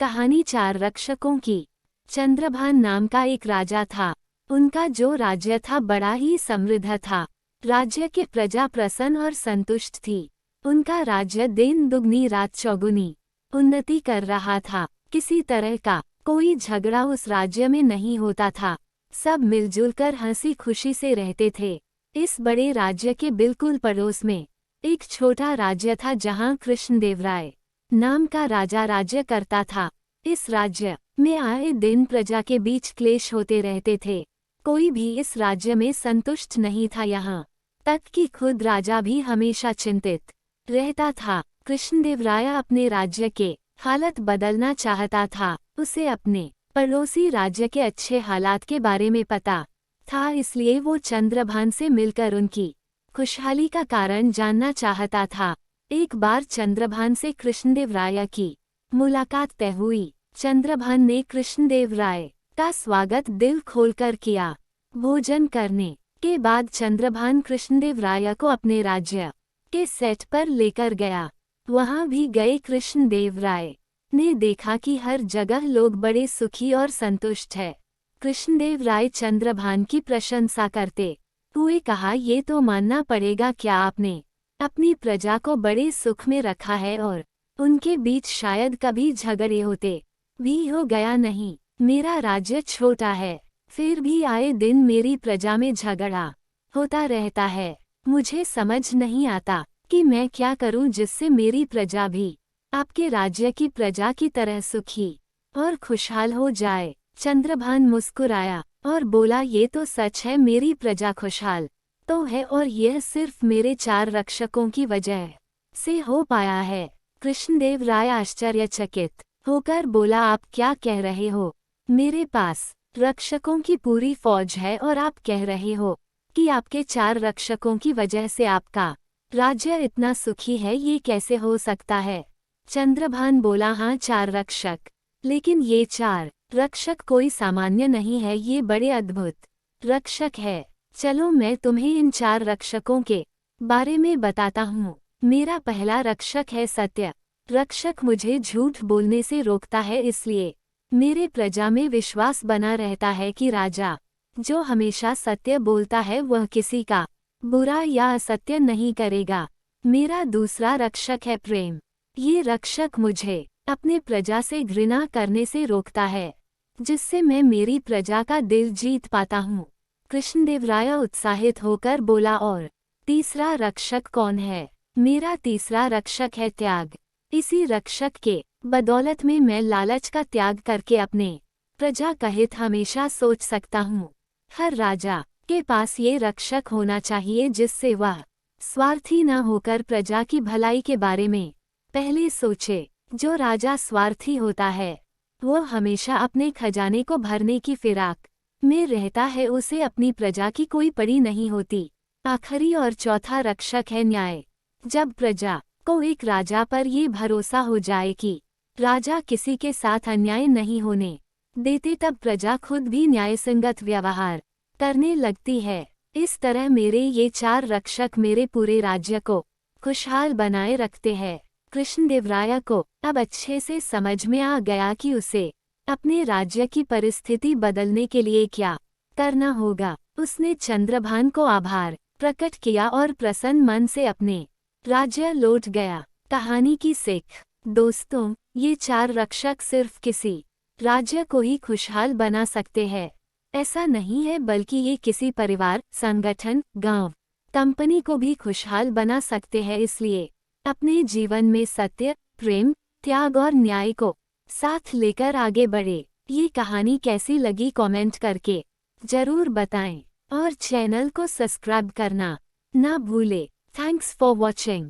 कहानी 4 रक्षकों की। चंद्रभान नाम का एक राजा था। उनका जो राज्य था बड़ा ही समृद्ध था। राज्य के प्रजा प्रसन्न और संतुष्ट थी। उनका राज्य दिन दुगनी रात चौगुनी उन्नति कर रहा था। किसी तरह का कोई झगड़ा उस राज्य में नहीं होता था। सब मिलजुल कर हंसी खुशी से रहते थे। इस बड़े राज्य के बिल्कुल पड़ोस में एक छोटा राज्य था जहाँ कृष्णदेवराय नाम का राजा राज्य करता था। इस राज्य में आए दिन प्रजा के बीच क्लेश होते रहते थे। कोई भी इस राज्य में संतुष्ट नहीं था, यहाँ तक कि खुद राजा भी हमेशा चिंतित रहता था। कृष्णदेवराय अपने राज्य के हालत बदलना चाहता था। उसे अपने पड़ोसी राज्य के अच्छे हालात के बारे में पता था, इसलिए वो चंद्रभान से मिलकर उनकी खुशहाली का कारण जानना चाहता था। एक बार चंद्रभान से कृष्णदेवराय की मुलाकात तय हुई। चंद्रभान ने कृष्णदेवराय का स्वागत दिल खोलकर किया। भोजन करने के बाद चंद्रभान कृष्णदेवराय को अपने राज्य के सेट पर लेकर गया। वहां भी गए कृष्णदेवराय ने देखा कि हर जगह लोग बड़े सुखी और संतुष्ट है। कृष्णदेवराय चंद्रभान की प्रशंसा करते हुए कहा, ये तो मानना पड़ेगा क्या आपने अपनी प्रजा को बड़े सुख में रखा है और उनके बीच शायद कभी झगड़े होते भी हो गया नहीं। मेरा राज्य छोटा है, फिर भी आए दिन मेरी प्रजा में झगड़ा होता रहता है। मुझे समझ नहीं आता कि मैं क्या करूं जिससे मेरी प्रजा भी आपके राज्य की प्रजा की तरह सुखी और खुशहाल हो जाए। चंद्रभान मुस्कुराया और बोला, ये तो सच है, मेरी प्रजा खुशहाल तो है और यह सिर्फ मेरे 4 रक्षकों की वजह से हो पाया है। कृष्णदेवराय आश्चर्यचकित होकर बोला, आप क्या कह रहे हो? मेरे पास रक्षकों की पूरी फौज है और आप कह रहे हो कि आपके 4 रक्षकों की वजह से आपका राज्य इतना सुखी है, ये कैसे हो सकता है? चंद्रभान बोला, हाँ 4 रक्षक, लेकिन ये 4 रक्षक कोई सामान्य नहीं है, ये बड़े अद्भुत रक्षक है। चलो मैं तुम्हें इन 4 रक्षकों के बारे में बताता हूँ। मेरा पहला रक्षक है सत्य। रक्षक मुझे झूठ बोलने से रोकता है, इसलिए मेरे प्रजा में विश्वास बना रहता है कि राजा जो हमेशा सत्य बोलता है वह किसी का बुरा या असत्य नहीं करेगा। मेरा दूसरा रक्षक है प्रेम। ये रक्षक मुझे अपने प्रजा से घृणा करने से रोकता है, जिससे मैं मेरी प्रजा का दिल जीत पाता हूँ। कृष्णदेवराय उत्साहित होकर बोला, और तीसरा रक्षक कौन है? मेरा तीसरा रक्षक है त्याग। इसी रक्षक के बदौलत में मैं लालच का त्याग करके अपने प्रजा का हित हमेशा सोच सकता हूँ। हर राजा के पास ये रक्षक होना चाहिए जिससे वह स्वार्थी न होकर प्रजा की भलाई के बारे में पहले सोचे। जो राजा स्वार्थी होता है वो हमेशा अपने खजाने को भरने की फिराक में रहता है, उसे अपनी प्रजा की कोई पड़ी नहीं होती। आखिरी और चौथा रक्षक है न्याय। जब प्रजा को एक राजा पर ये भरोसा हो जाए कि राजा किसी के साथ अन्याय नहीं होने देते, तब प्रजा खुद भी न्यायसंगत व्यवहार करने लगती है। इस तरह मेरे ये 4 रक्षक मेरे पूरे राज्य को खुशहाल बनाए रखते हैं। कृष्णदेवराय को अब अच्छे से समझ में आ गया कि उसे अपने राज्य की परिस्थिति बदलने के लिए क्या करना होगा। उसने चंद्रभान को आभार प्रकट किया और प्रसन्न मन से अपने राज्य लौट गया। कहानी की सीख। दोस्तों, ये 4 रक्षक सिर्फ किसी राज्य को ही खुशहाल बना सकते हैं, ऐसा नहीं है, बल्कि ये किसी परिवार, संगठन, गांव, कंपनी को भी खुशहाल बना सकते हैं। इसलिए अपने जीवन में सत्य, प्रेम, त्याग और न्याय को साथ लेकर आगे बढ़े। ये कहानी कैसी लगी कमेंट करके जरूर बताएं और चैनल को सब्सक्राइब करना ना भूले। Thanks for watching.